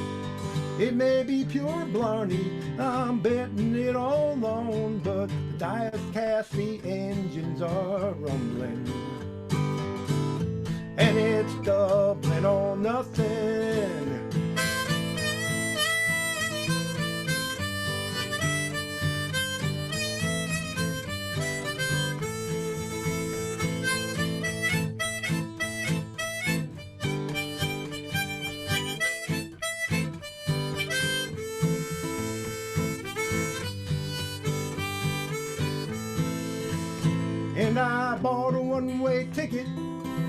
Speaker 2: It may be pure blarney, I'm betting it all on, but the die is cast, the engines are rumbling, and it's Dublin or nothing. And I bought a one-way ticket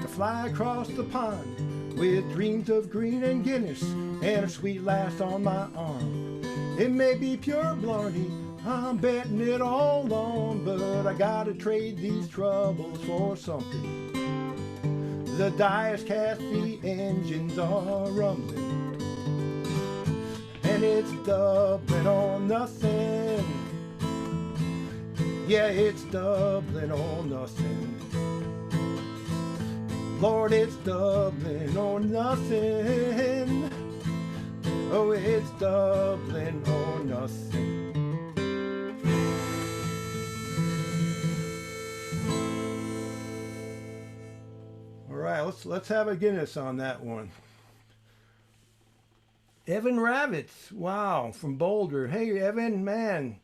Speaker 2: to fly across the pond with dreams of green and Guinness and a sweet lass on my arm. It may be pure blarney, I'm betting it all on, but I gotta trade these troubles for something. The die is cast, the engines are rumbling, and it's Dublin or nothing. Yeah, it's Dublin or nothing. Lord, it's Dublin or nothing. Oh, it's Dublin or nothing. All right, let's have a Guinness on that one. Evan Ravitz, wow, from Boulder. Hey, Evan, man,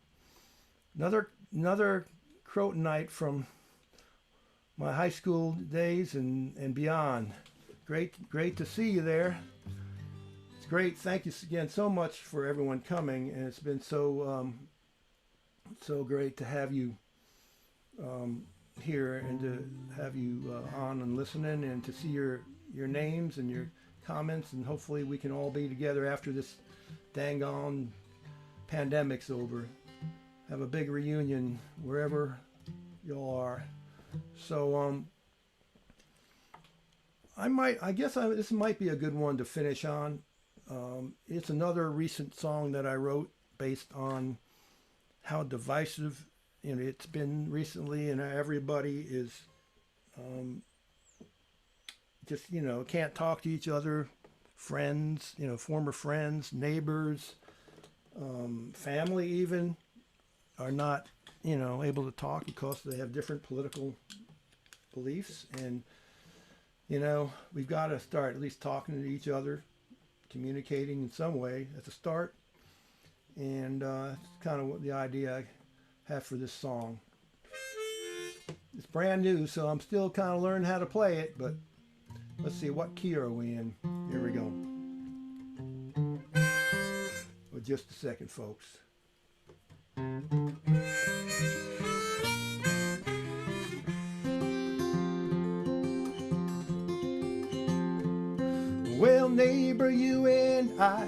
Speaker 2: another Crotonite from my high school days and beyond. Great to see you there. It's great. Thank you again so much for everyone coming, and it's been so great to have you here and to have you on and listening, and to see your names and your comments, and hopefully we can all be together after this dang on pandemic's over. Have a big reunion wherever y'all are. So this might be a good one to finish on. It's another recent song that I wrote based on how divisive it's been recently, and everybody is just can't talk to each other. Friends, former friends, neighbors, family even, are not able to talk because they have different political beliefs. And we've got to start at least talking to each other, communicating in some way. That's a start. And it's kind of what the idea I have for this song. It's brand new, so I'm still kind of learning how to play it, but let's see, what key are we in? Here we go. Well, just a second, folks. Well, neighbor, you and I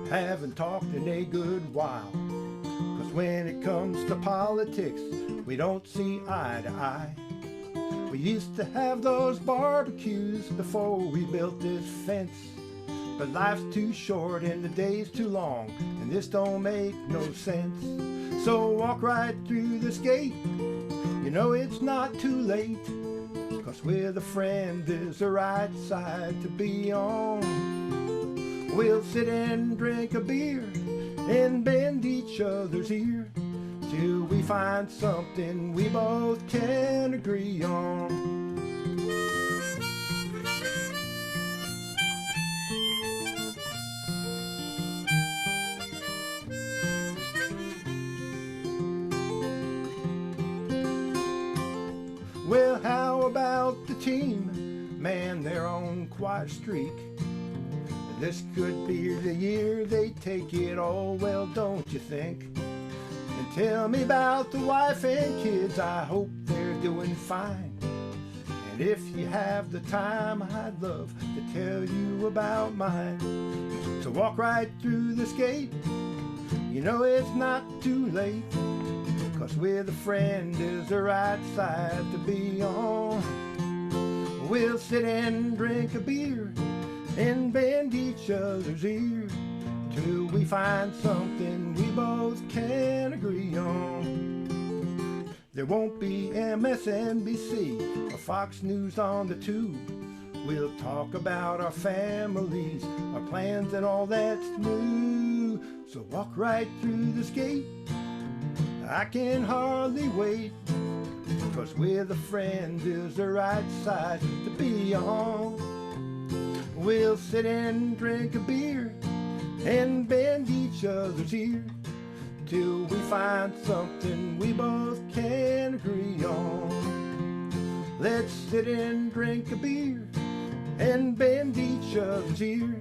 Speaker 2: haven't talked in a good while, 'cause when it comes to politics, we don't see eye to eye. We used to have those barbecues before we built this fence, but life's too short and the day's too long, and this don't make no sense. So walk right through this gate, it's not too late, 'cause with a friend there's a right side to be on. We'll sit and drink a beer and bend each other's ear till we find something we both can agree on. Well, how about the team? Man, they're on quite a streak. This could be the year they take it all, well, don't you think? And tell me about the wife and kids, I hope they're doing fine. And if you have the time, I'd love to tell you about mine. So walk right through this gate, You know it's not too late, 'cause with a friend is the right side to be on. We'll sit and drink a beer and bend each other's ear till we find something we both can agree on. There won't be MSNBC or Fox News on the tube. We'll talk about our families, our plans, and all that's new. So walk right through this gate, I can hardly wait, 'cause with a friend is the right side to be on. We'll sit and drink a beer and bend each other's ear till we find something we both can agree on. Let's sit and drink a beer and bend each other's ear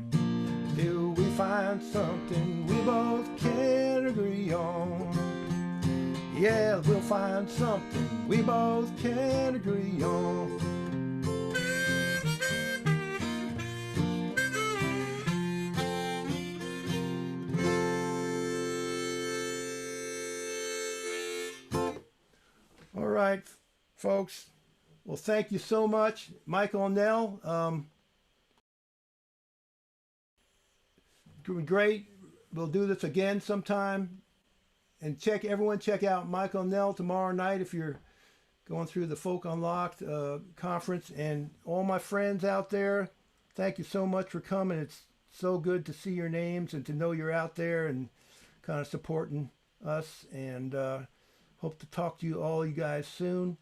Speaker 2: till we find something we both can agree on. Yeah, we'll find something we both can agree on. All right, folks. Well, thank you so much, Michael and Nell. Doing great. We'll do this again sometime. And everyone check out Michael and Nell tomorrow night if you're going through the Folk Unlocked conference. And all my friends out there, thank you so much for coming. It's so good to see your names and to know you're out there and kind of supporting us. And hope to talk to you guys soon.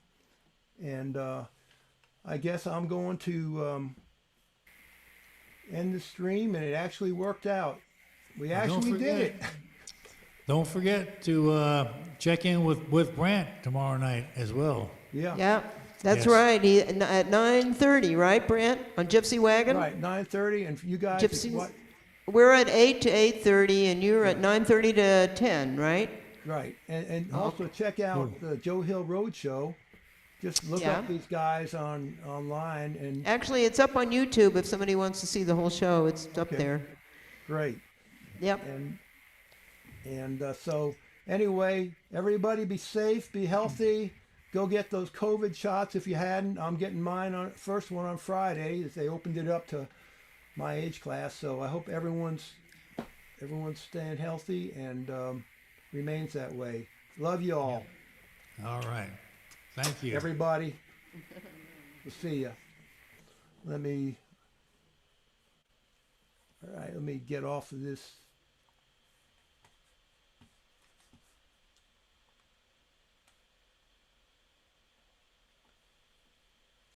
Speaker 2: And I guess I'm going to end the stream, and it actually worked out. We actually did it.
Speaker 1: Don't forget to check in with Brant tomorrow night as well.
Speaker 2: Yeah.
Speaker 4: Yeah, that's
Speaker 1: Yes.
Speaker 4: right. At 9:30, right, Brant, on Gypsy Wagon?
Speaker 2: Right, 9:30, and you guys,
Speaker 4: Gypsies.
Speaker 2: what?
Speaker 4: We're at 8 to 8:30, and you're at 9:30 to 10, right?
Speaker 2: Right, and also check out the Joe Hill Roadshow. Just look
Speaker 4: Yeah.
Speaker 2: up these guys online, and
Speaker 4: Actually, it's up on YouTube if somebody wants to see the whole show. It's up
Speaker 2: Okay.
Speaker 4: there.
Speaker 2: great.
Speaker 4: Yep.
Speaker 2: And so anyway, everybody be safe, be healthy. Go get those COVID shots if you hadn't. I'm getting mine first one on Friday, as they opened it up to my age class. So I hope everyone's staying healthy and remains that way. Love you all.
Speaker 1: All right. Thank you.
Speaker 2: Everybody, we'll see ya. All right, let me get off of this.